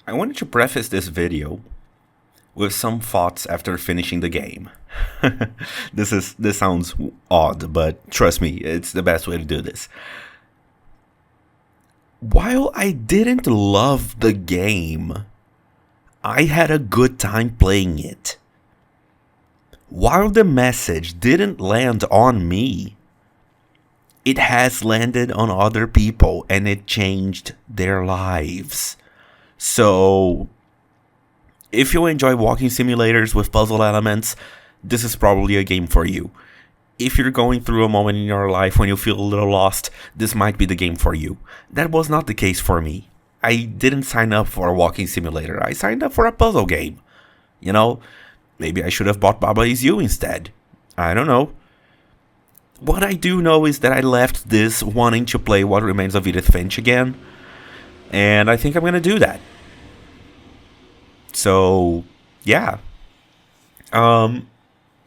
I wanted to preface this video with some thoughts after finishing the game. This sounds odd, but trust me, it's the best way to do this. While I didn't love the game, I had a good time playing it. While the message didn't land on me, it has landed on other people and it changed their lives. So, if you enjoy walking simulators with puzzle elements, this is probably a game for you. If you're going through a moment in your life when you feel a little lost, this might be the game for you. That was not the case for me. I didn't sign up for a walking simulator. I signed up for a puzzle game. You know, maybe I should have bought Baba Is You instead. I don't know. What I do know is that I left this wanting to play What Remains of Edith Finch again. And I think I'm going to do that. So, yeah.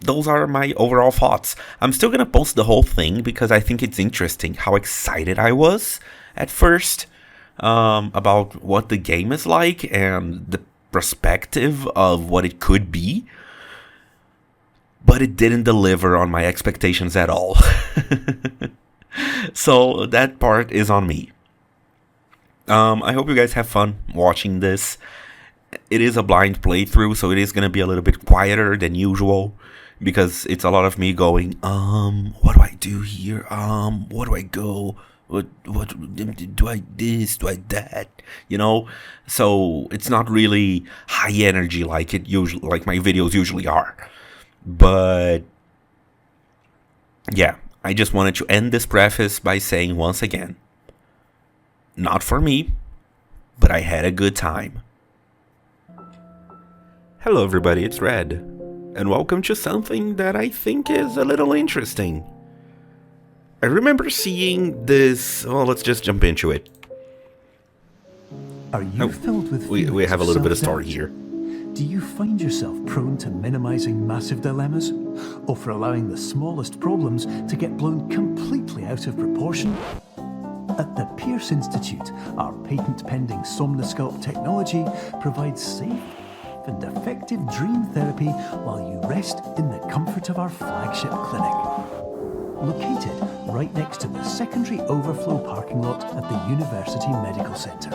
Those are my overall thoughts. I'm still going to post the whole thing because I think it's interesting how excited I was at first about what the game is like and the perspective of what it could be. But it didn't deliver on my expectations at all. So that part is on me. I hope you guys have fun watching this. It is a blind playthrough, so it is going to be a little bit quieter than usual. Because it's a lot of me going, what do I do here? Where do I go? What do I this? Do I that? You know? So it's not really high energy like my videos usually are. But yeah, I just wanted to end this preface by saying once again, not for me, but I had a good time. Hello everybody, it's Red, and welcome to something that I think is a little interesting. I remember seeing this, well, let's just jump into it. Are you filled with we have a little bit of story self-doubt? here. Do you find yourself prone to minimizing massive dilemmas? Or for allowing the smallest problems to get blown completely out of proportion? At the Pierce Institute, our patent-pending Somnosculpt technology provides safe and effective dream therapy while you rest in the comfort of our flagship clinic. Located right next to the secondary overflow parking lot at the University Medical Centre.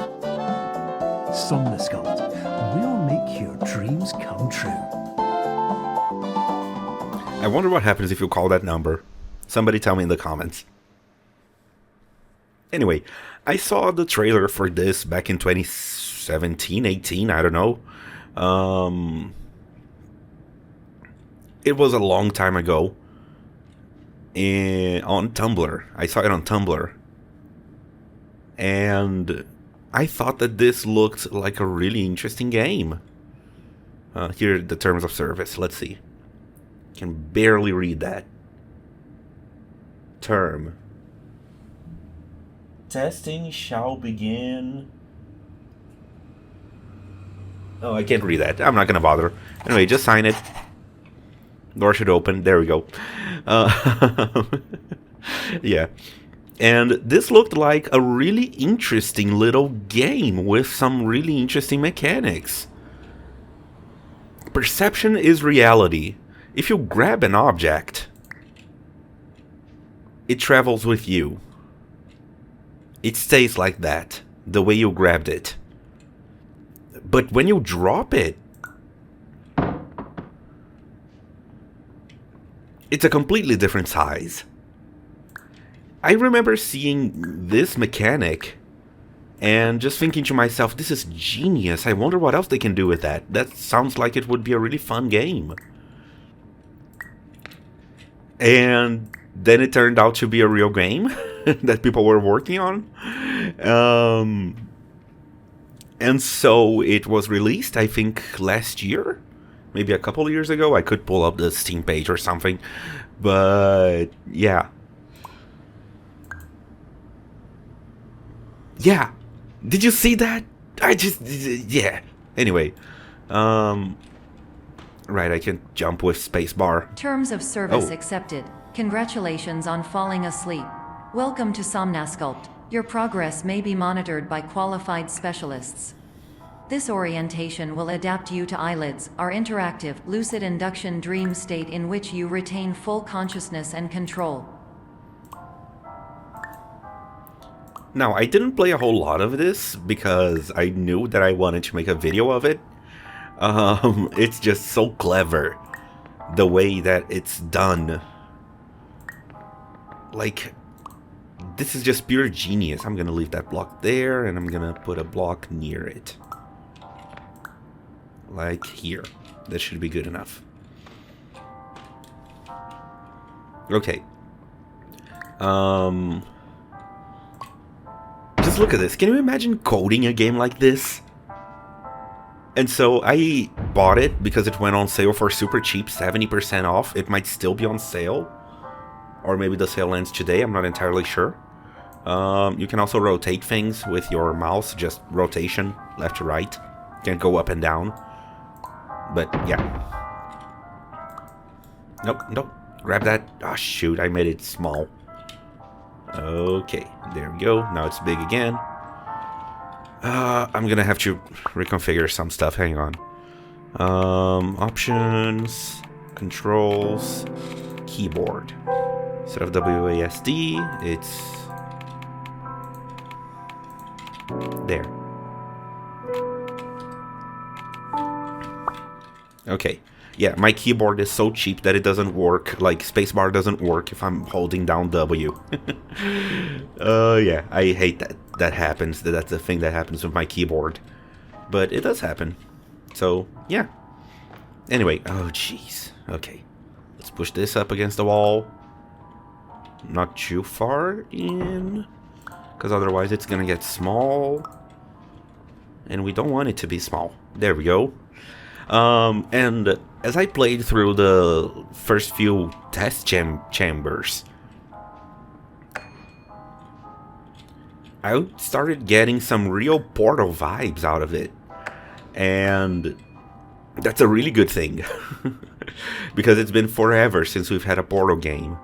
Somnosculpt will make your dreams come true. I wonder what happens if you call that number. Somebody tell me in the comments. Anyway, I saw the trailer for this back in 2017, 18, I don't know. It was a long time ago. On Tumblr. I saw it on Tumblr. And I thought that this looked like a really interesting game. Here are the terms of service. Let's see. Can barely read that. Term. Testing shall begin. Oh, I can't read that. I'm not gonna bother. Anyway, just sign it. Door should open. There we go. Yeah. And this looked like a really interesting little game with some really interesting mechanics. Perception is reality. If you grab an object, it travels with you. It stays like that, the way you grabbed it. But when you drop it, it's a completely different size. I remember seeing this mechanic and just thinking to myself, this is genius. I wonder what else they can do with that. That sounds like it would be a really fun game. And then it turned out to be a real game that people were working on. And so it was released, I think, last year. Maybe a couple of years ago. I could pull up the Steam page or something. But, yeah. Yeah. Did you see that? Yeah. Anyway. Right, I can jump with spacebar. Terms of service accepted. Congratulations on falling asleep. Welcome to Somnosculpt. Your progress may be monitored by qualified specialists. This orientation will adapt you to eyelids, our interactive, lucid induction dream state in which you retain full consciousness and control. Now, I didn't play a whole lot of this because I knew that I wanted to make a video of it. It's just so clever, the way that it's done. Like, this is just pure genius. I'm gonna leave that block there, and I'm gonna put a block near it. Like here. That should be good enough. Okay. Just look at this. Can you imagine coding a game like this? And so I bought it because it went on sale for super cheap, 70% off. It might still be on sale. Or maybe the sale ends today, I'm not entirely sure. You can also rotate things with your mouse, just rotation, left to right. You can't go up and down. But yeah. Nope, nope. Grab that. Oh shoot, I made it small. Okay, there we go. Now it's big again. I'm gonna have to reconfigure some stuff. Hang on. Options, controls, keyboard. Instead of WASD, it's there. Okay. Yeah, my keyboard is so cheap that it doesn't work. Like, spacebar doesn't work if I'm holding down W. Yeah, I hate that. That happens. That's the thing that happens with my keyboard. But it does happen. So, yeah. Anyway, oh jeez. Okay. Let's push this up against the wall. Not too far in. Because otherwise it's going to get small. And we don't want it to be small. There we go. And as I played through the first few test chambers, I started getting some real Portal vibes out of it. And that's a really good thing. Because it's been forever since we've had a Portal game.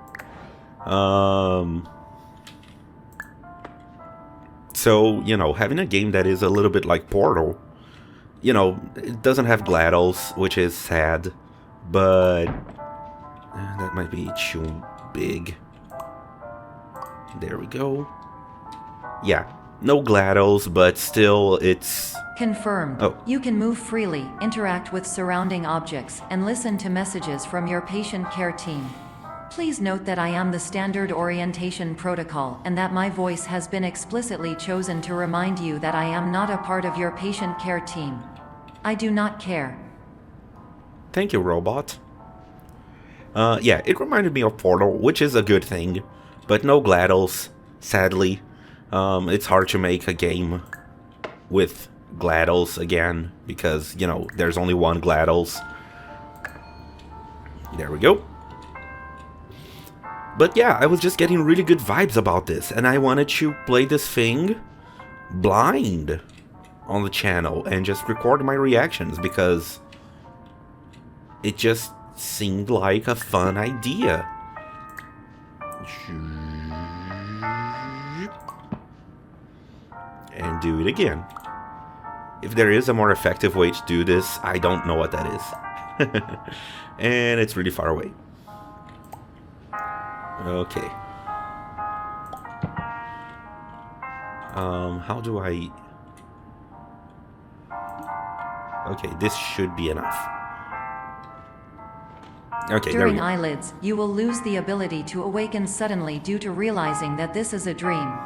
So, you know, having a game that is a little bit like Portal, you know, it doesn't have GLaDOS, which is sad, but that might be too big. There we go. Yeah, no GLaDOS, but still it's... Confirmed. Oh. You can move freely, interact with surrounding objects, and listen to messages from your patient care team. Please note that I am the standard orientation protocol and that my voice has been explicitly chosen to remind you that I am not a part of your patient care team. I do not care. Thank you, robot. Yeah, it reminded me of Portal, which is a good thing, but no GLaDOS, sadly. It's hard to make a game with GLaDOS again, because, you know, there's only one GLaDOS. There we go. But yeah, I was just getting really good vibes about this, and I wanted to play this thing blind on the channel and just record my reactions because it just seemed like a fun idea. And do it again. If there is a more effective way to do this, I don't know what that is. And it's really far away. Okay. How do I... Okay, this should be enough. Okay, there we During go. eyelids, you will lose the ability to awaken suddenly due to realizing that this is a dream.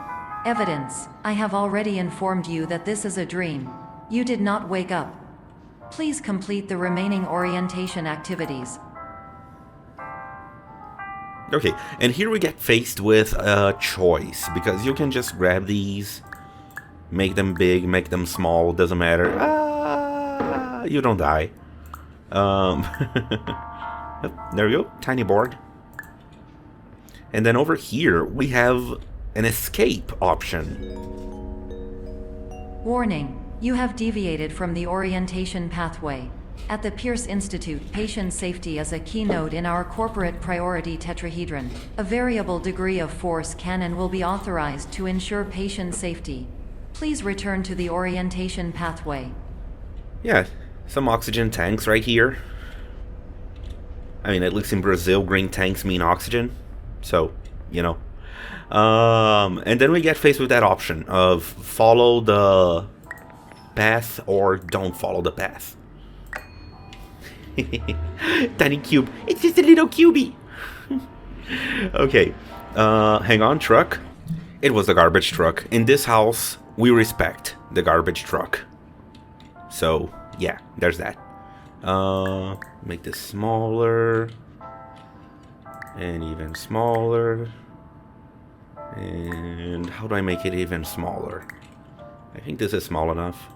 Evidence: I have already informed you that this is a dream. You did not wake up. Please complete the remaining orientation activities. Okay, and here we get faced with a choice, because you can just grab these, make them big, make them small, doesn't matter. You don't die. There we go, tiny board. And then over here, we have an escape option. Warning: you have deviated from the orientation pathway. At the Pierce Institute, patient safety is a keynote in our corporate priority tetrahedron. A variable degree of force can and will be authorized to ensure patient safety. Please return to the orientation pathway. Yeah, some oxygen tanks right here. I mean, at least in Brazil, green tanks mean oxygen. So, you know. And then we get faced with that option of follow the path or don't follow the path. Tiny cube. It's just a little cubey. Okay. Hang on, truck. It was a garbage truck. In this house, we respect the garbage truck. So, yeah, there's that. Make this smaller. And even smaller. And how do I make it even smaller? I think this is small enough.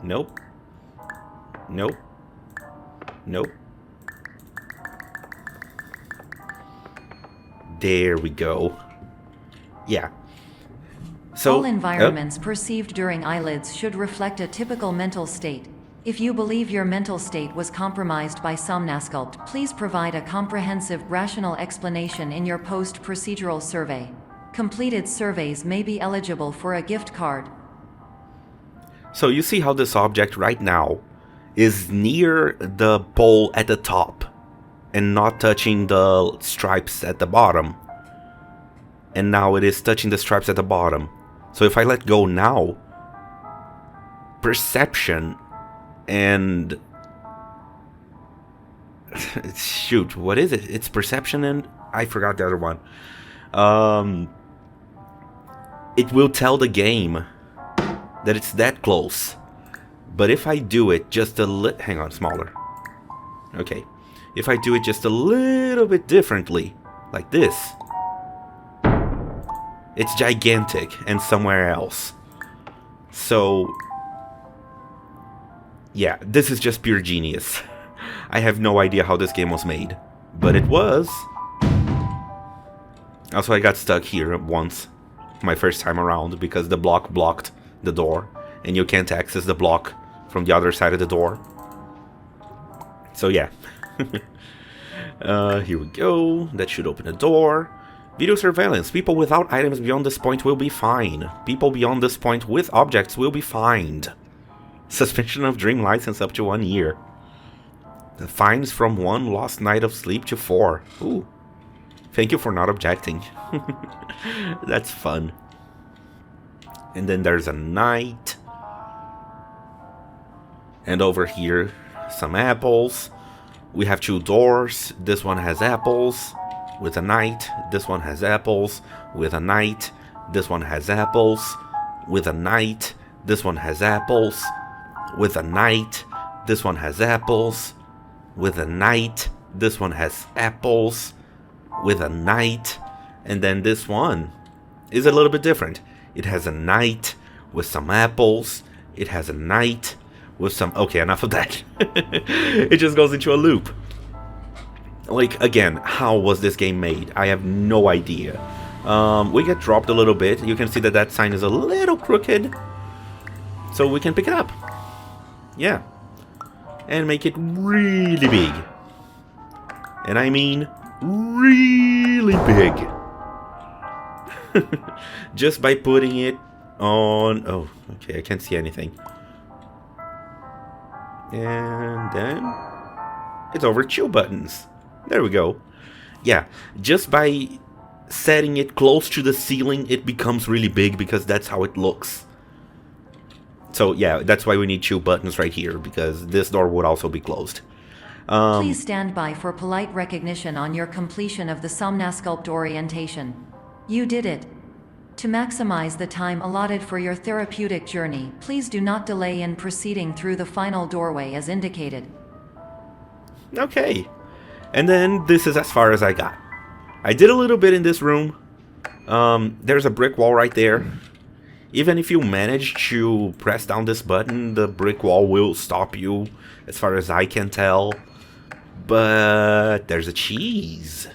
Nope. Nope. Nope. There we go. Yeah. So, all environments perceived during eyelids should reflect a typical mental state. If you believe your mental state was compromised by Somnasculpt, please provide a comprehensive, rational explanation in your post-procedural survey. Completed surveys may be eligible for a gift card. So you see how this object right now is near the pole at the top and not touching the stripes at the bottom. And now it is touching the stripes at the bottom. So if I let go now, perception and... shoot, what is it? It's perception and... I forgot the other one. It will tell the game that it's that close. But if I do it just a little... hang on, smaller. Okay. If I do it just a little bit differently, like this, it's gigantic and somewhere else. So, yeah, this is just pure genius. I have no idea how this game was made, but it was. Also, I got stuck here once, my first time around, because the block blocked the door, and you can't access the block from the other side of the door. So yeah. Here we go. That should open the door. Video surveillance. People without items beyond this point will be fine. People beyond this point with objects will be fined. Suspension of dream license up to 1 year. The fines from 1 lost night of sleep to 4. Ooh. Thank you for not objecting. That's fun. And then there's a knight. And over here, some apples. We have 2 doors. This one has apples with a knight. This one has apples with a knight. This one has apples with a knight. This one has apples with a knight. This one has apples with a knight. This one has apples with a knight. And then this one is a little bit different. It has a knight with some apples. It has a knight with some... okay, enough of that. It just goes into a loop. Like, again, how was this game made? I have no idea. We get dropped a little bit. You can see that that sign is a little crooked. So we can pick it up. Yeah. And make it really big. And I mean really big. Just by putting it on... oh, okay, I can't see anything. And then it's over 2 buttons. There we go. Yeah, just by setting it close to the ceiling, it becomes really big because that's how it looks. So yeah, that's why we need 2 buttons right here, because this door would also be closed. Please stand by for polite recognition on your completion of the Somnasculpt orientation. You did it. To maximize the time allotted for your therapeutic journey, please do not delay in proceeding through the final doorway as indicated. Okay. And then this is as far as I got. I did a little bit in this room. There's a brick wall right there. Even if you manage to press down this button, the brick wall will stop you, as far as I can tell. But there's a cheese.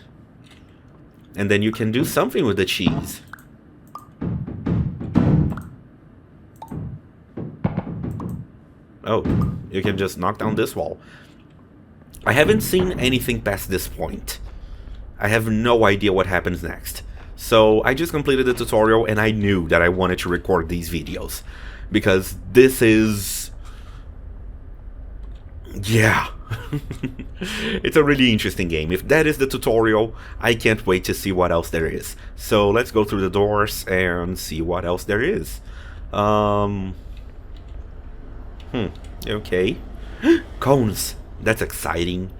And then you can do something with the cheese. Oh, you can just knock down this wall. I haven't seen anything past this point. I have no idea what happens next. So I just completed the tutorial and I knew that I wanted to record these videos. Because this is Yeah. It's a really interesting game. If that is the tutorial, I can't wait to see what else there is. So let's go through the doors and see what else there is. Okay. Cones. That's exciting.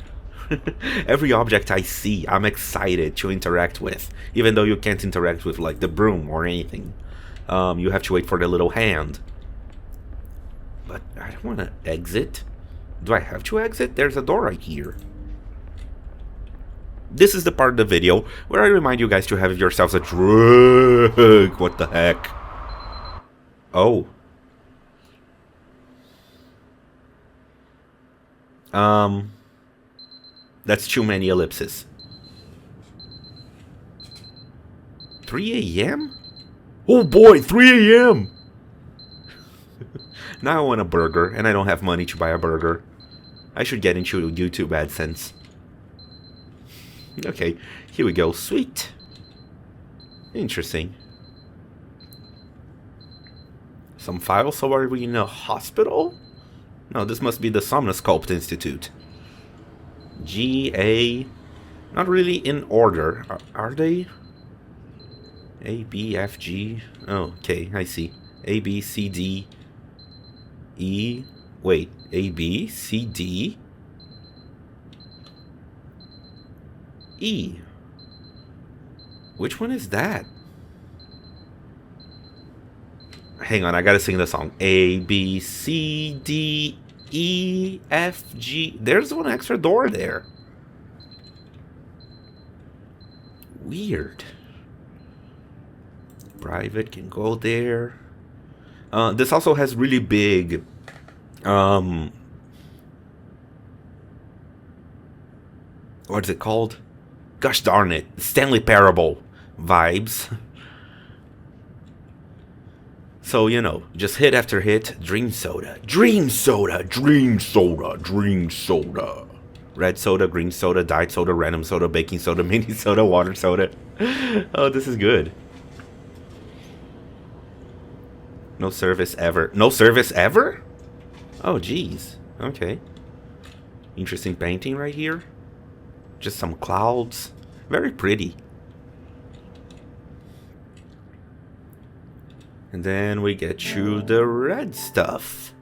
Every object I see, I'm excited to interact with. Even though you can't interact with, like, the broom or anything. You have to wait for the little hand. But I don't want to exit. Do I have to exit? There's a door right here. This is the part of the video where I remind you guys to have yourselves a drink. What the heck? Oh. That's too many ellipses. 3 a.m.? Oh boy, 3 a.m. Now I want a burger, and I don't have money to buy a burger. I should get into YouTube AdSense. Okay, here we go. Sweet. Interesting. Some files. So are we in a hospital? No, this must be the Somnosculpt Institute. G, A... Not really in order. Are they? A, B, F, G... Oh, okay, I see. A, B, C, D... E... Wait, A, B, C, D... E... Which one is that? Hang on, I gotta sing the song. A, B, C, D, E, F, G... There's one extra door there. Weird. Private can go there. This also has really big... What's it called? Gosh darn it. Stanley Parable vibes. So, you know, just hit after hit. Dream soda. Dream soda. Dream soda. Dream soda. Red soda, green soda, diet soda, random soda, baking soda, mini soda, water soda. Oh, this is good. No service ever. No service ever? Oh, geez. Okay. Interesting painting right here. Just some clouds. Very pretty. And then we get to the red stuff.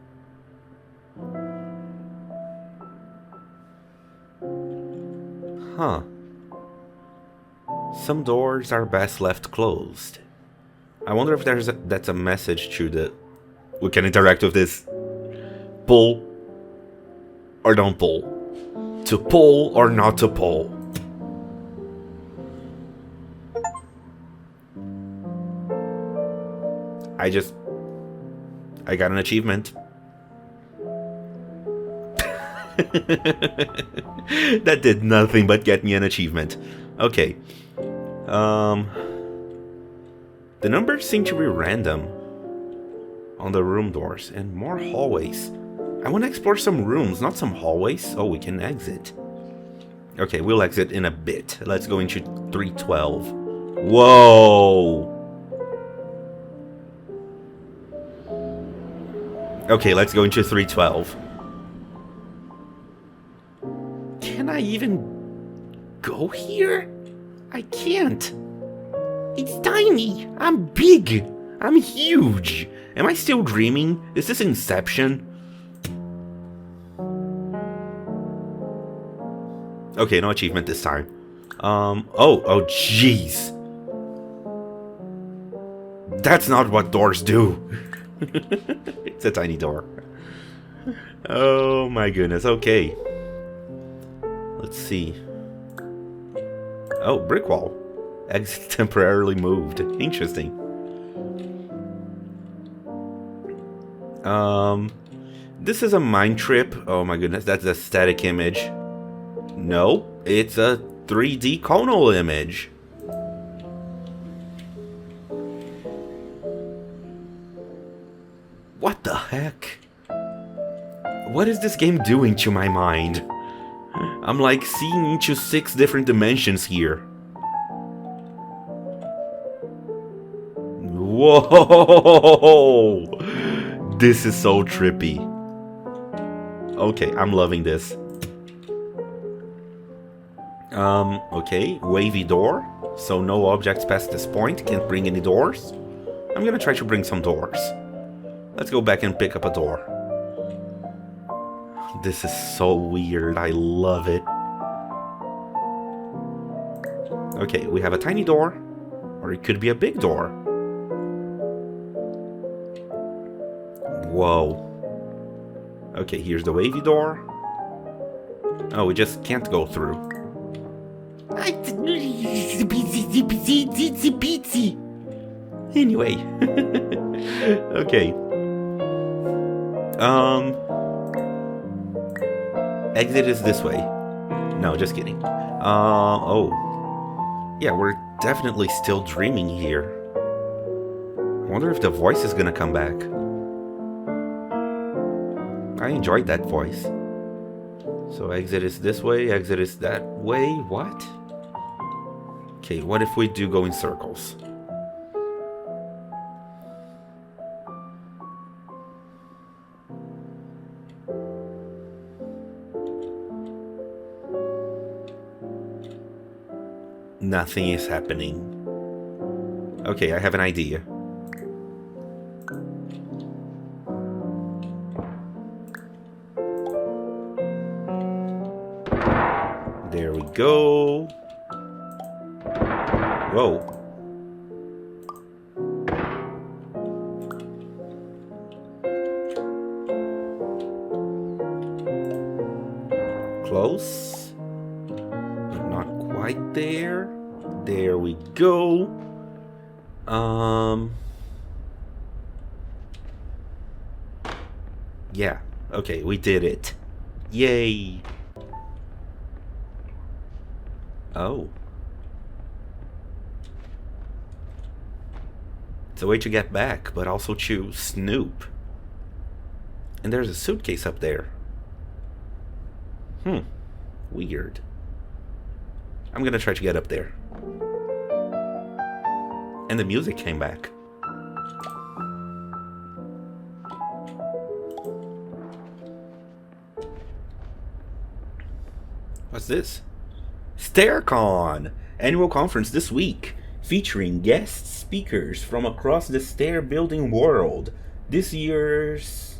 Huh. Some doors are best left closed. I wonder if that's a message to the... We can interact with this. Pull or don't pull. To pull or not to pull. I got an achievement. That did nothing but get me an achievement. Okay. The numbers seem to be random on the room doors and more hallways. I want to explore some rooms, not some hallways. Oh, we can exit. Okay, we'll exit in a bit. Let's go into 312. Whoa! Okay, let's go into 312. Can I even go here? I can't. It's tiny. I'm big. I'm huge. Am I still dreaming? Is this Inception? Okay, no achievement this time. Oh, jeez. That's not what doors do. It's a tiny door. Oh my goodness, okay. Let's see. Oh, brick wall. Exit temporarily moved. Interesting. This is a mind trip. Oh my goodness, that's a static image. No, it's a 3D conal image. What the heck? What is this game doing to my mind? I'm like seeing into 6 different dimensions here. Whoa! This is so trippy. Okay, I'm loving this. Okay, wavy door. So no objects past this point. Can't bring any doors. I'm gonna try to bring some doors. Let's go back and pick up a door. This is so weird. I love it. Okay, we have a tiny door. Or it could be a big door. Whoa. Okay, here's the wavy door. Oh, we just can't go through. Anyway. Okay. Exit is this way. No, just kidding. Oh. Yeah, we're definitely still dreaming here. I wonder if the voice is gonna come back. I enjoyed that voice. So exit is this way, exit is that way. What? Okay, what if we do go in circles? Nothing is happening. Okay, I have an idea. There we go. Whoa. Close. But not quite there. There we go. Yeah. Okay, we did it. Yay. Oh. It's a way to get back, but also to snoop. And there's a suitcase up there. Weird. I'm gonna try to get up there. And the music came back. What's this? StairCon! Annual conference this week, featuring guest speakers from across the stair building world. This year's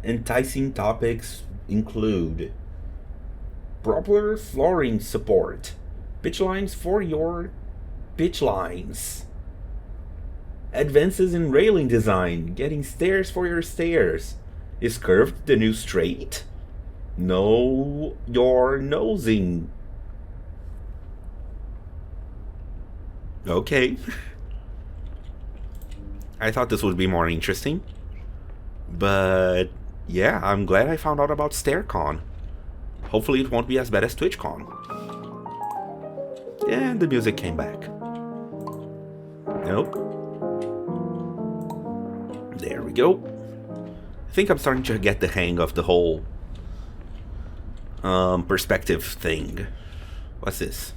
enticing topics include proper flooring support, pitch lines for your pitch lines, advances in railing design, getting stairs for your stairs. Is curved the new straight? Know your nosing. Okay. I thought this would be more interesting. But yeah, I'm glad I found out about StairCon. Hopefully it won't be as bad as TwitchCon. And the music came back. Nope. There we go. I think I'm starting to get the hang of the whole perspective thing. What's this?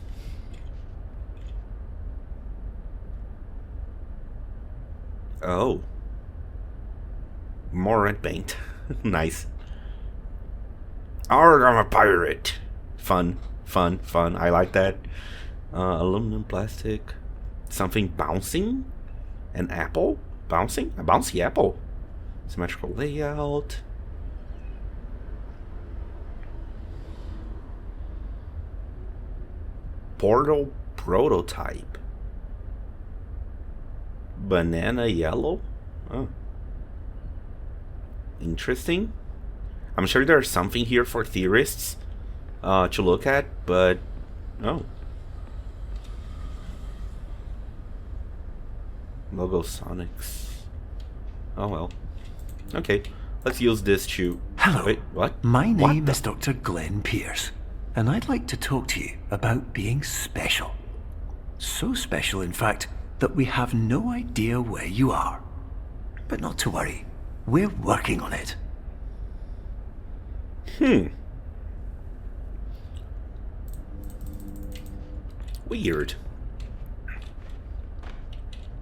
Oh. More red paint. Nice. Arrgh, I'm a pirate. Fun, fun, fun. I like that. Aluminum, plastic. Something bouncing? An apple? Bouncing? A bouncy apple. Symmetrical layout. Portal prototype. Banana yellow? Oh. Interesting. I'm sure there's something here for theorists to look at, but oh. Logo Sonics. Oh well. Okay, let's use this to... Hello. Wait, what? My name What is Dr. Glenn Pierce, and I'd like to talk to you about being special. So special, in fact, that we have no idea where you are. But not to worry, we're working on it. Weird.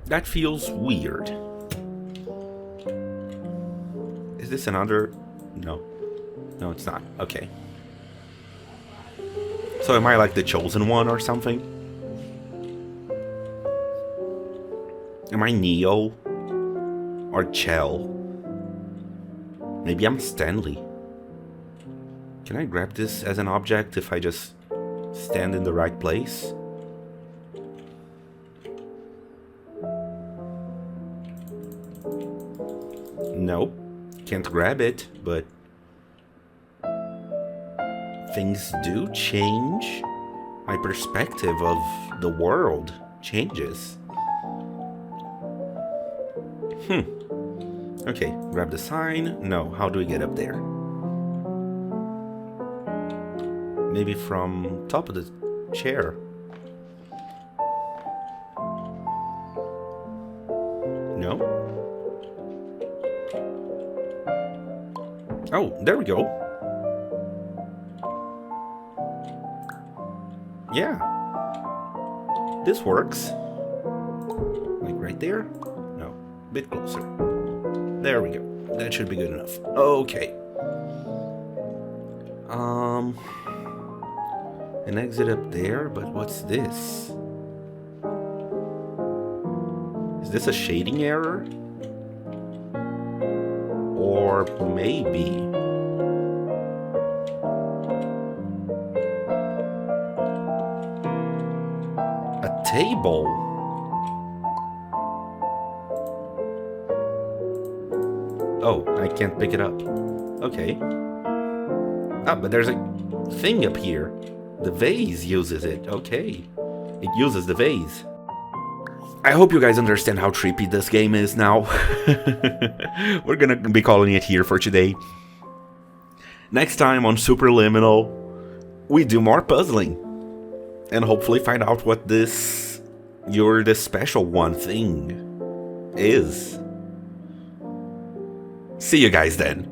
That feels weird. Is this another... No. No, it's not. Okay. So am I like the chosen one or something? Am I Neo? Or Chell? Maybe I'm Stanley. Can I grab this as an object if I just stand in the right place? Nope. Can't grab it, but things do change. My perspective of the world changes. Okay, grab the sign. No, how do we get up there? Maybe from top of the chair. No? Oh, there we go. Yeah. This works. Like right there? No, a bit closer. There we go. That should be good enough. Okay. An exit up there, but what's this? Is this a shading error? Or maybe... a table? Oh, I can't pick it up. Okay. Ah, but there's a thing up here. The vase uses it. Okay. It uses the vase. I hope you guys understand how trippy this game is now. We're gonna be calling it here for today. Next time on Superliminal, we do more puzzling. And hopefully find out what this "you're the special one" thing is. See you guys then.